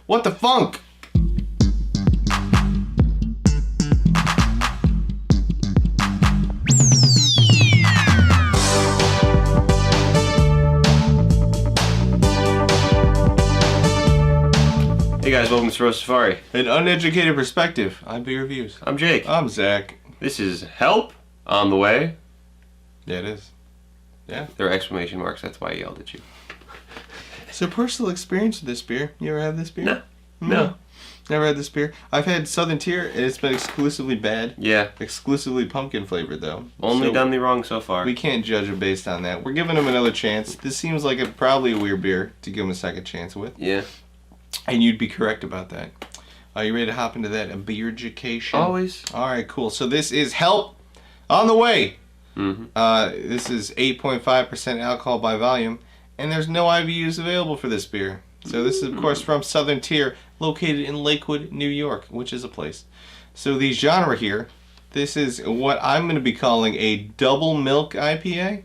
What the funk? Hey guys, welcome to Cirrhosis Safari. An uneducated perspective on beer reviews. I'm Jake. I'm Zach. This is Help on the Way. Yeah, it is. Yeah. There are exclamation marks, that's why I yelled at you. So personal experience with this beer. You ever had this beer? No. No. Never had this beer. I've had Southern Tier, and it's been exclusively bad. Yeah. Exclusively pumpkin flavored, though. Only So done me wrong so far. we can't judge it based on that. We're giving them another chance. This seems like probably a weird beer to give them a second chance with. Yeah. And you'd be correct about that. Are you ready to hop into that? A beer education? Always. All right, cool. So this is Help on the Way. Mm-hmm. This is 8.5% alcohol by volume, and there's no IBUs available for this beer. So this is, of course, from Southern Tier, located in Lakewood, New York, which is a place. So the genre here, this is what I'm going to be calling a double milk IPA.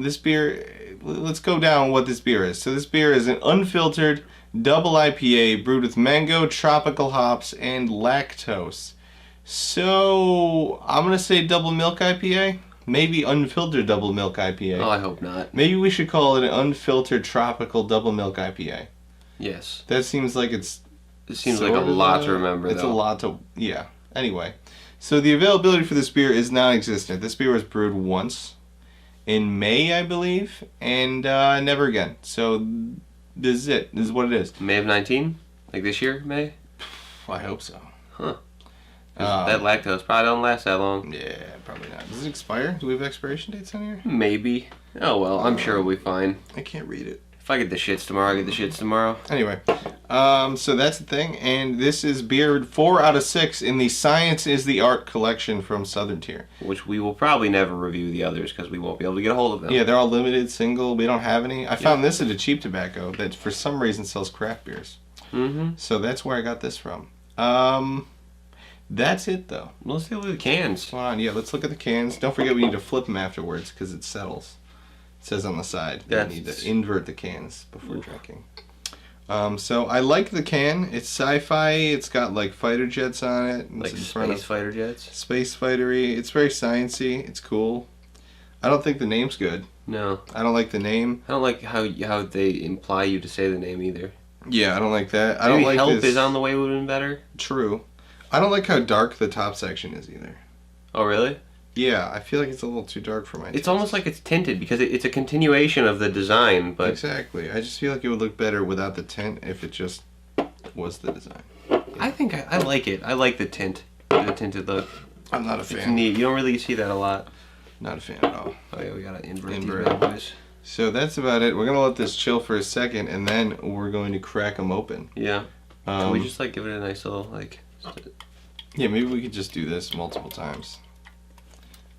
This beer, let's go down what this beer is. So this beer is an unfiltered double IPA brewed with mango, tropical hops, and lactose. So I'm going to say double milk IPA. Maybe unfiltered double milk IPA. Oh, I hope not. Maybe we should call it an unfiltered tropical double milk IPA. Yes. That seems like it's... It seems like a lot to remember, It's though. a lot to... Yeah. Anyway. So the availability for this beer is non-existent. This beer was brewed once in May, I believe, and never again. So this is it. This is what it is. May of 19? Like this year, May? I hope so. Huh. That lactose probably don't last that long. Yeah, probably not. Does it expire? Do we have expiration dates on here? Maybe. Oh well, I'm sure it'll be fine. I can't read it. If I get the shits tomorrow, I get the shits tomorrow. Anyway, so that's the thing, and this is beer 4 out of 6 in the Science is the Art collection from Southern Tier. Which we will probably never review the others because we won't be able to get a hold of them. Yeah, they're all limited, single. We don't have any. I found this at a cheap tobacco that for some reason sells craft beers. Mm-hmm. So that's where I got this from. That's it, though. Let's look at the cans. Come on, yeah, let's look at the cans. Don't forget we need to flip them afterwards because it settles. It says on the side that you need to invert the cans before drinking. So I like the can. It's sci-fi. It's got like fighter jets on it. Like space fighter jets? Space fightery. It's very sciencey. It's cool. I don't think the name's good. No. I don't like the name. I don't like how they imply you to say the name either. Yeah, I don't like that. I Maybe don't like Help this. is on the Way would have been better. True. I don't like how dark the top section is either. Oh, really? Yeah, I feel like it's a little too dark for my taste. It's almost like it's tinted because it's a continuation of the design, but... Exactly. I just feel like it would look better without the tint if it just was the design. I think I like it. I like the tint. The tinted look. I'm not a It's fan. neat. You don't really see that a lot. Not a fan at all. Oh yeah, we gotta invert these Invert. bad boys. So that's about it. We're going to let this chill for a second, and then we're going to crack them open. Yeah. Can we just like give it a nice little like... Yeah, maybe we could just do this multiple times.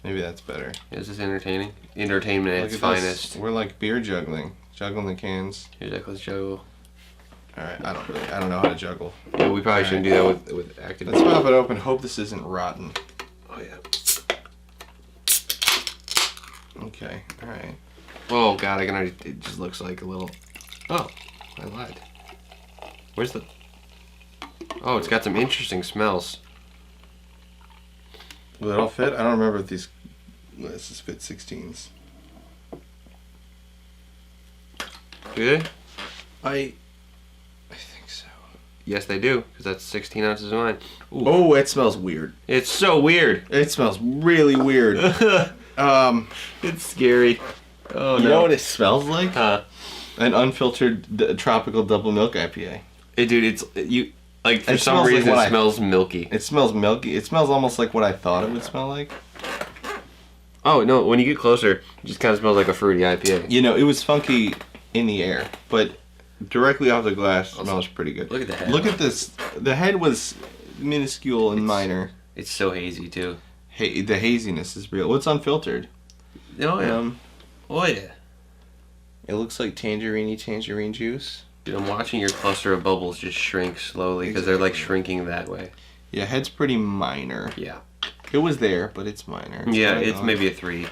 Maybe that's better. Is this entertaining? Entertainment at Look its at this. finest. We're like beer juggling. Juggling the cans. Here's that close juggle. Alright, I don't know how to juggle. Yeah, we probably shouldn't do that with active. Let's pop it open. Hope this isn't rotten. Oh yeah. Okay, alright. Oh god, I can already. It just looks like a little. Oh, I lied. Where's the? Oh, it's got some interesting smells. Will it all fit? I don't remember if these glasses fit 16s. Do they? I think so. Yes, they do, because that's 16 ounces of wine. Ooh. Oh, it smells weird. It's so weird. It smells really weird. It's scary. Oh no. You know what it smells like? Huh? An unfiltered tropical double milk IPA. Dude, it's you. Like for It some smells like reason, what it smells milky. It smells milky. It smells almost like what I thought it would smell like. Oh no! When you get closer, it just kind of smells like a fruity IPA. You know, it was funky in the air, but directly off the glass smells pretty good. Look at the head. Look at this. The head was minuscule and minor. It's so hazy too. Hey, the haziness is real. What's unfiltered? Oh yeah. Oh yeah. It looks like tangerine juice. Dude, I'm watching your cluster of bubbles just shrink slowly because they're like shrinking that way. Yeah, head's pretty minor. Yeah. It was there, but it's minor. Yeah, it's maybe a 3.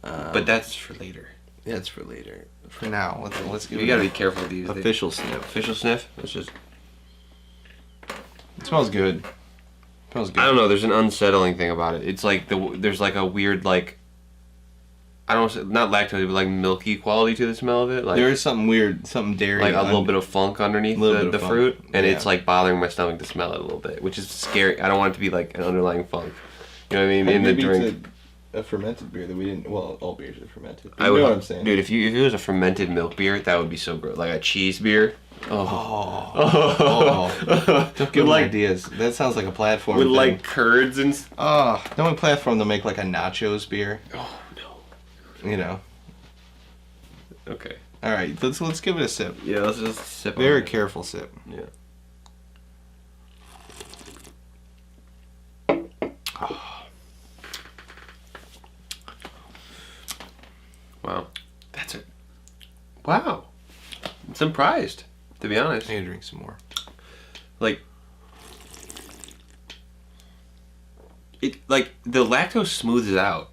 But that's for later. Yeah, it's for later. For now, let's give You it gotta a be careful with these. official sniff. Official sniff? Let's just... It smells good. Smells good. I don't know, there's an unsettling thing about it. It's like, there's like a weird, like... I don't know, not lactose, but like milky quality to the smell of it. Like, There is something weird, something dairy. like a little bit of funk underneath the funk. fruit, and Yeah. it's like bothering my stomach to smell it a little bit, which is scary. I don't want it to be like an underlying funk. You know what I mean? In the Maybe drink. it's a fermented beer that we didn't. Well, all beers are fermented. I You would, know what I'm saying? dude. If it was a fermented milk beer, that would be so gross. Like a cheese beer. Oh. Don't give me like- ideas. That sounds like a platform With thing. like curds and. Oh, the only platform to make like a nachos beer. Oh no. You know. Okay. All right, let's give it a sip. Yeah, let's just sip. on Very it. careful sip. Yeah. Wow. That's it. Wow. I'm surprised, to be honest. I need to drink some more. Like, the lactose smooths it out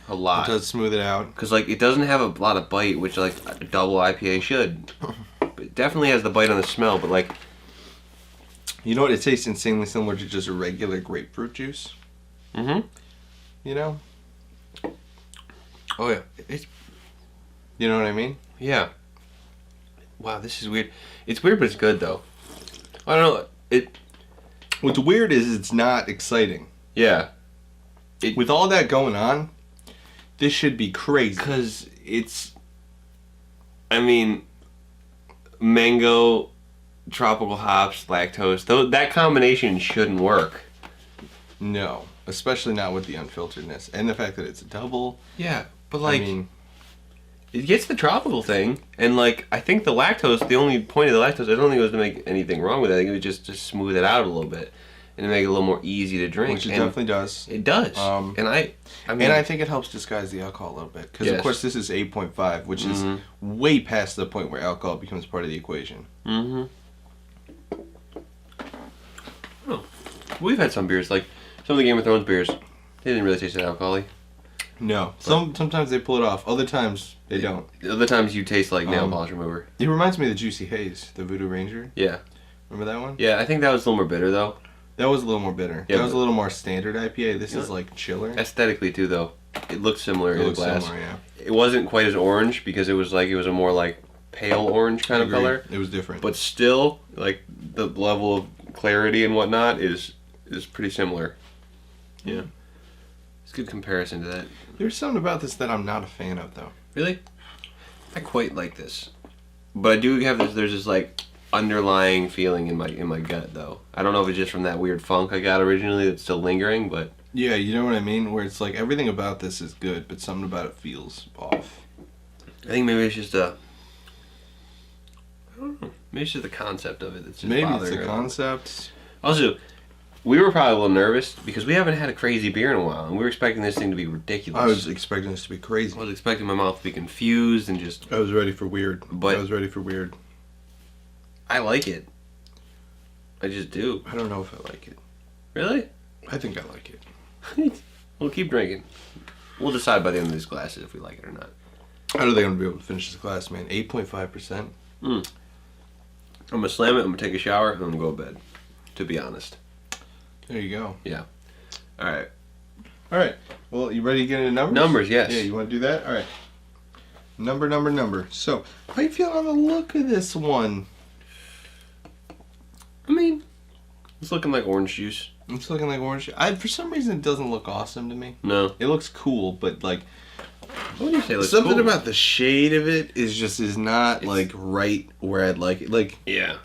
a It lot. does smooth it out. Because, like, it doesn't have a lot of bite, which, like, a double IPA should. But it definitely has the bite on the smell, but, like... You know what? It tastes insanely similar to just a regular grapefruit juice. Mm-hmm. You know? Oh, yeah. It's... You know what I mean? Yeah. Wow, this is weird. It's weird, but it's good, though. I don't know. What's weird is it's not exciting. Yeah. With all that going on, this should be crazy. Because it's... I mean... Mango... Tropical hops, lactose, that combination shouldn't work. No, especially not with the unfilteredness and the fact that it's a double. Yeah, but like, I mean, it gets the tropical thing, and like, I think the lactose, the only point of the lactose, I don't think it was to make anything wrong with it. I think it was just to smooth it out a little bit and to make it a little more easy to drink. which it And definitely does. it does. And I mean, And I think it helps disguise the alcohol a little bit because, Yes. of course, this is 8.5, which is way past the point where alcohol becomes part of the equation. Mm-hmm. Oh, we've had some beers, like some of the Game of Thrones beers. They didn't really taste that alcohol-y. No, sometimes they pull it off. Other times they don't. Other times you taste like nail polish remover. It reminds me of the Juicy Haze, the Voodoo Ranger. Yeah. Remember that one? Yeah, I think that was a little more bitter though. That was a little more bitter. Yeah, that was but- a little more standard IPA. This is like chiller. Aesthetically too, though, it looked similar in It the looks glass. similar, yeah. It wasn't quite as orange because it was a more like pale orange kind of Agreed. color. It was different. But still, like the level of clarity and whatnot is pretty similar. Yeah, it's a good comparison to that. There's something about this that I'm not a fan of, though. Really, I quite like this, but I do have this. There's this like underlying feeling in my gut though. I don't know if it's just from that weird funk I got originally that's still lingering, but Yeah, you know what I mean? Where it's like everything about this is good, but something about it feels off. I think maybe it's just I don't know. Maybe it's just the concept of it that's just Maybe it's bothering the her. concept. Also, we were probably a little nervous because we haven't had a crazy beer in a while, and we were expecting this thing to be ridiculous. I was expecting this to be crazy. I was expecting my mouth to be confused and just... I was ready for weird. But- I was ready for weird. I like it. I just do. I don't know if I like it. Really? I think I like it. We'll keep drinking. We'll decide by the end of these glasses if we like it or not. I don't think I'm gonna be able to finish this glass, man. 8.5%. I'm gonna slam it, I'm gonna take a shower, and I'm gonna go to bed. To be honest. There you go. Yeah. Alright. All right. Well, you ready to get into numbers? Numbers, yes. Yeah, you want to do that? All right. Number. So, how you feel on the look of this one? I mean, it's looking like orange juice. It's looking like orange. For some reason, it doesn't look awesome to me. No. It looks cool, but like What do you say? Looks something cool? about the shade of it is not like right where I'd like it. Like Yeah.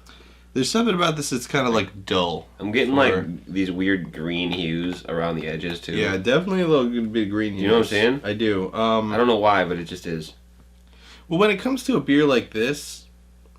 there's something about this that's kind of like dull. I'm getting Or- like these weird green hues around the edges too. Yeah, definitely a little bit of green. You know what I'm hues. saying? I do. I don't know why, but it just is. Well, when it comes to a beer like this,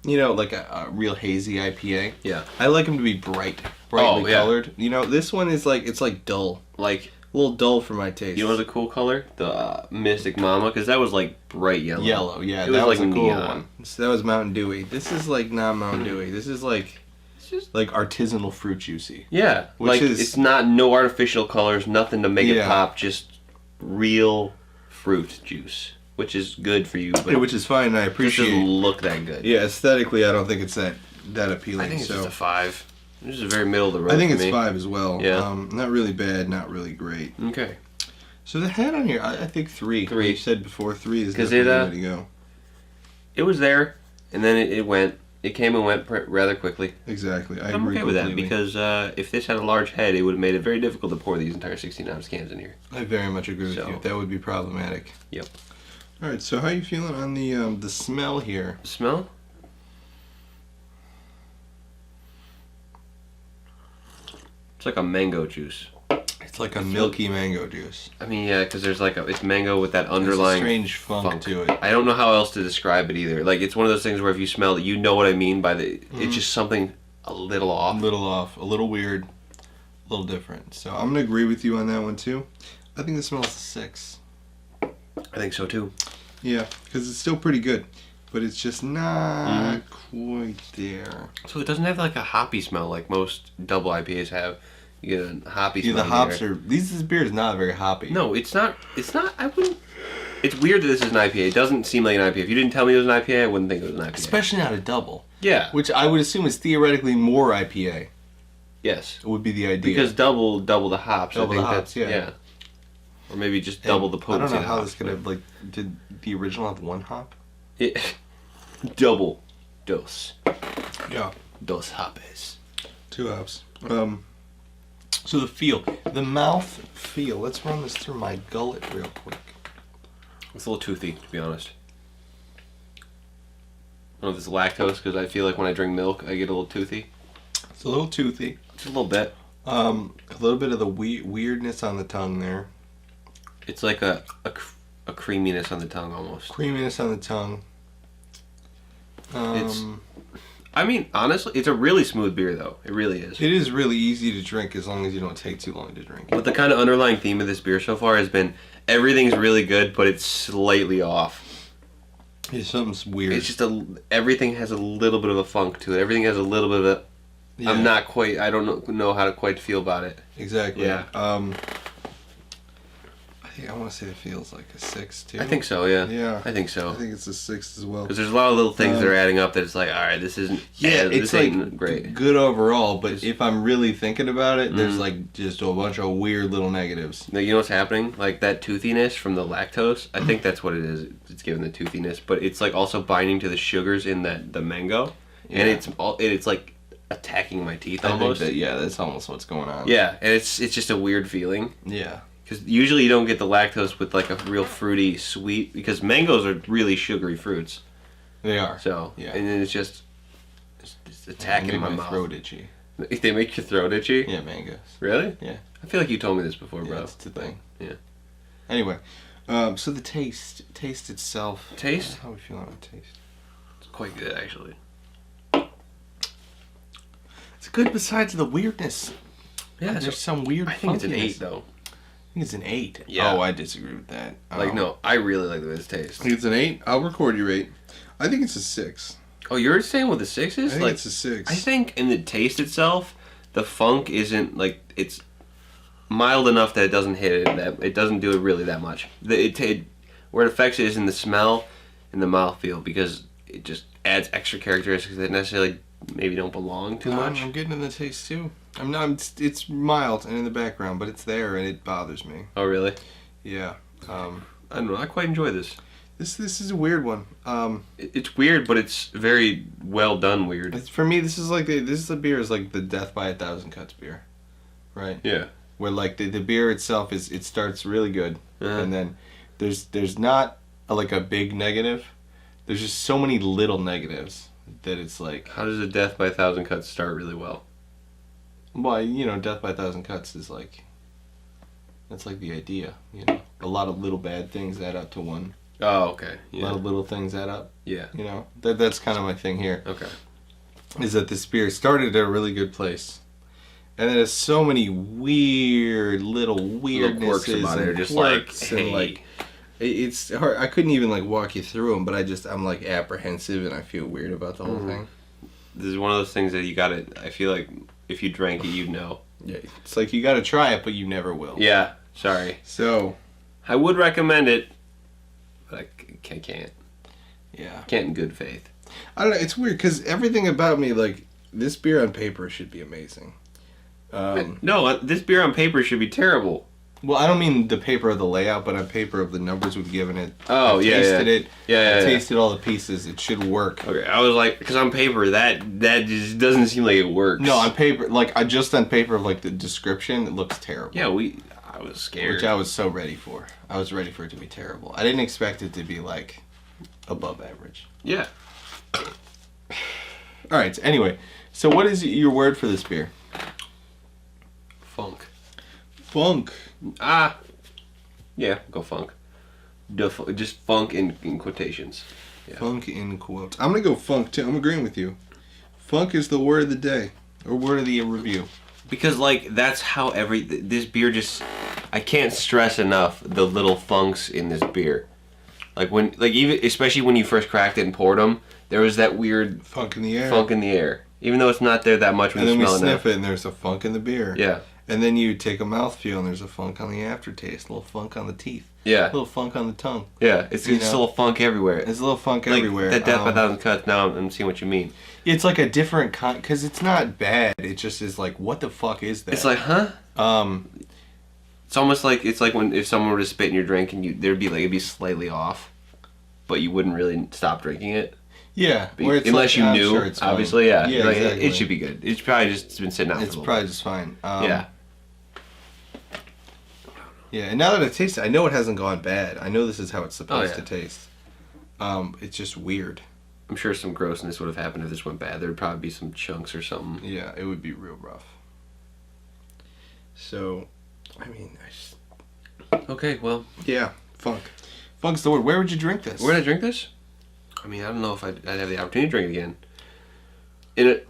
you know, like a real hazy IPA, Yeah. I like them to be brightly Oh, yeah. colored. You know, this one is like it's like dull, Like, a little dull for my taste. you know what's a cool color? The Mystic Mama, because that was like bright yellow. Yellow, yeah, It was that was like a cool neon. one. So that was Mountain Dewy. This is like not Mountain Dewy. This is like It's just like artisanal fruit juicy. yeah, Which like is- it's not no artificial colors, nothing to make it Yeah. pop, just real fruit juice. which is good for you, but which is fine. And I it just appreciate. doesn't look that good. Yeah, aesthetically, I don't think it's that appealing. I think it's so just a 5. This is a very middle of the road. I think for it's me. 5 as well. Yeah. Not really bad, not really great. Okay. So the head on here, I think 3. 3. You said before 3 is 'Cause definitely it, the way to go. It was there, and then it went. It came and went rather quickly. Exactly. I I'm agree okay with that completely. because if this had a large head, it would have made it very difficult to pour these entire 16-ounce cans in here. I very much agree with So- you. That would be problematic. Yep. All right. So how you feeling on the smell here? Smell? It's like a mango juice. It's like a milky mango juice. I mean, yeah, because there's like it's mango with that There's a underlying strange funk to it. I don't know how else to describe it either. Like it's one of those things where if you smell it, you know what I mean by the. It's just something a little A off. little off, a little weird, a little different. So I'm gonna agree with you on that one too. I think the smell is a 6. I think so too. Yeah, because it's still pretty good, but it's just not quite there. So it doesn't have like a hoppy smell like most double IPAs have. You get a hoppy Yeah, smell. the hops here. are. This beer is not very hoppy. No, it's not. It's not. I wouldn't. It's weird that this is an IPA. It doesn't seem like an IPA. If you didn't tell me it was an IPA, I wouldn't think it was an IPA. Especially not a double, Yeah. which I would assume is theoretically more IPA. Yes. Would be the idea. Because double the hops. Double I think the hops, that's, yeah. Or maybe just And double the I potency. don't know of how the this hops, could have like. Did the original have 1 hop? but- double dos Yeah. hoppes. 2 hops. So the mouth feel. Let's run this through my gullet real quick. It's a little toothy, to be honest. I don't know if it's lactose because I feel like when I drink milk, I get a little toothy. It's a little toothy. Just a little bit. A little bit of the weirdness on the tongue there. It's like a creaminess on the tongue almost. Creaminess on the tongue. I mean, honestly, it's a really smooth beer though. It really is. It is really easy to drink as long as you don't take too long to drink. But the kind of underlying theme of this beer so far has been everything's really good, but it's slightly off. It's something's weird. It's just everything has a little bit of a funk to it. Everything has a little bit of a. Yeah, I'm not quite. I don't know how to quite feel about it. exactly. Yeah. I want to say it feels like a 6 too. I think so. Yeah. Yeah. I think so. I think it's a 6 as well. Because there's a lot of little things that are adding up that it's like, all right, this isn't. It's this like ain't great. good overall, but if I'm really thinking about it, there's like just a bunch of weird little negatives. Now, you know what's happening? Like that toothiness from the lactose. I think that's what it is. It's giving the toothiness, but it's like also binding to the sugars in the mango, and it's like attacking my teeth almost. That's almost what's going on. Yeah, and it's just a weird feeling. Yeah. Because usually you don't get the lactose with like a real fruity sweet, because mangoes are really sugary fruits. They are. So, Yeah. and then it's attacking Make my my mouth. throat itchy. If they make your throat itchy? Yeah, mangoes. Really? Yeah. I feel like you told me this before, Yeah, bro. that's the thing. Yeah. Anyway, so the taste itself. Taste? How are we feeling on taste? It's quite good, actually. It's good besides the weirdness. Yeah, There's some weird. I think it's an funkiness. 8, though. I think it's an 8. Yeah. Oh, I disagree with that. Like, no, I really like the way this tastes. I think it's an 8. I'll record your 8. I think it's a 6. Oh, you're saying what the 6 I is? think Like, it's a 6. I think in the taste itself, the funk isn't, like, it's mild enough that it doesn't hit it, that it doesn't do it really that much. Where it affects it is in the smell and the mouthfeel, because it just adds extra characteristics that necessarily maybe don't belong too much. I'm getting in the taste too. I'm not. It's mild and in the background, but it's there and it bothers me. Oh, really? Yeah. I don't know. I quite enjoy this. This is a weird one. It's weird, but it's very well done weird. It's, for me, this is the beer is like the Death by 1,000 Cuts beer, right? Yeah. Where like the beer itself it starts really good, Uh-huh. and then there's not like a big negative. There's just so many little negatives that it's like. How does a Death by 1,000 Cuts start really well? Well, Death by 1,000 Cuts is like. That's like the idea, A lot of little bad things add up to one. Oh, okay. A lot of little things add up. Yeah. That's kind of my thing here. Okay. Is that this beer started at a really good place, and then there's so many weird little weirdnesses quirks about it, and just quirks like, and hey. like it's hard. I couldn't even like walk you through them, but I'm like apprehensive and I feel weird about the whole thing. This is one of those things that you gotta, I feel like if you drank it, you'd know. Yeah, it's like you got to try it, but you never will. Yeah. Sorry. So I would recommend it, but can't. Yeah. Can't in good faith. I don't know. It's weird because everything about me, like, this beer on paper should be amazing. No, this beer on paper should be terrible. Well, I don't mean the paper of the layout, but on paper of the numbers we've given it. Oh, I've yeah, tasted it. Yeah, I tasted all the pieces. It should work. Okay, I was like, because on paper, that just doesn't seem like it works. No, on paper, like, just on paper of, like, the description, it looks terrible. Yeah, I was scared. Which I was so ready for. I was ready for it to be terrible. I didn't expect it to be, like, above average. Yeah. All right, so anyway. So what is your word for this beer? Funk. Funk. Yeah, go funk. Just funk in quotations. Yeah. Funk in quotes. I'm going to go funk, too. I'm agreeing with you. Funk is the word of the day. Or word of the review. Because, like, that's how this beer just... I can't stress enough the little funks in this beer. Like, even especially when you first cracked it and poured them, there was that weird... Funk in the air. Funk in the air. Even though it's not there that much when you smell it. And then we sniff it and there's a funk in the beer. Yeah. And then you take a mouthfeel and there's a funk on the aftertaste. A little funk on the teeth. Yeah. A little funk on the tongue. Yeah. It's just a little funk everywhere. There's a little funk like, everywhere. That Death by 1,000 Cuts, now I'm seeing what you mean. It's like a different kind, because it's not bad. It just is like, what the fuck is that? It's like, huh? It's almost like, if someone were to spit in your drink and it'd be slightly off, but you wouldn't really stop drinking it. Yeah. Unless you knew, sure obviously, yeah. Yeah, like, exactly. It should be good. It's probably just been sitting out for a It's little probably bit. just fine. Yeah. Yeah, and now that I taste it, I know it hasn't gone bad. I know this is how it's supposed yeah. to taste. It's just weird. I'm sure some grossness would have happened if this went bad. There'd probably be some chunks or something. Yeah, it would be real rough. So, I mean, Okay, well. Yeah, funk. Funk's the word. Where would you drink this? Where did I drink this? I mean, I don't know if I'd have the opportunity to drink it again. In it.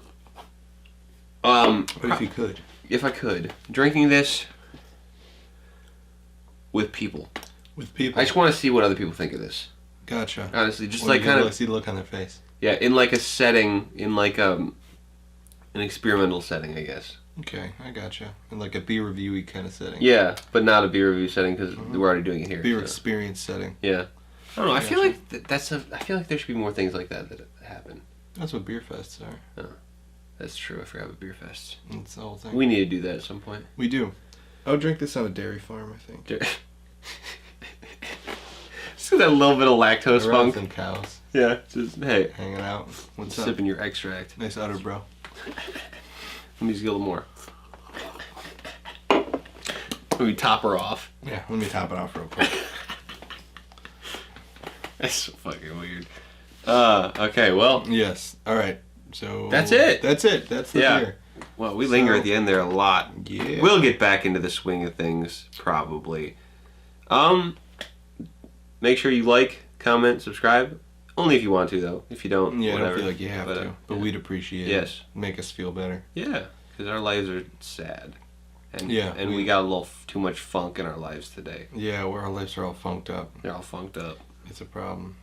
But if you could. If I could. Drinking this with people. With people. I just want to see what other people think of this. Gotcha. Honestly, just Wanna like kind of see the look on their face. Yeah, in like a setting, in like an experimental setting, I guess. Okay, I gotcha. In like a beer review-y kind of setting. Yeah, but not a beer review setting because we're already doing it here. Beer so. experience setting. Yeah. I don't know. I feel Gotcha. like I feel like there should be more things like that happen. That's what beer fests are. Oh, that's true. I forgot about beer fests. That's the whole thing. We need to do that at some point. We do. I'll drink this on a dairy farm, I think. Just that little bit of lactose Around funk. some cows. Yeah. Just hey. Hanging out. What's up? Sipping your extract. Nice udder, bro. Let me just get a little more. Let me top her off. Yeah, let me top it off real quick. That's so fucking weird. Okay, well. Yes. All right. So That's it. That's it. That's the beer. Well, we linger at the end there a lot. Yeah. We'll get back into the swing of things, probably. Make sure you like, comment, subscribe. Only if you want to, though. If you don't, Yeah, I whatever. don't feel like you have to. But yeah. we'd appreciate Yes. it. Make us feel better. Yeah, because our lives are sad. And, Yeah, and we got a little too much funk in our lives today. Yeah, where our lips are all funked up. They're all funked up. It's a problem.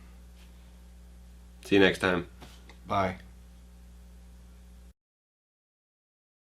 See you next time. Bye.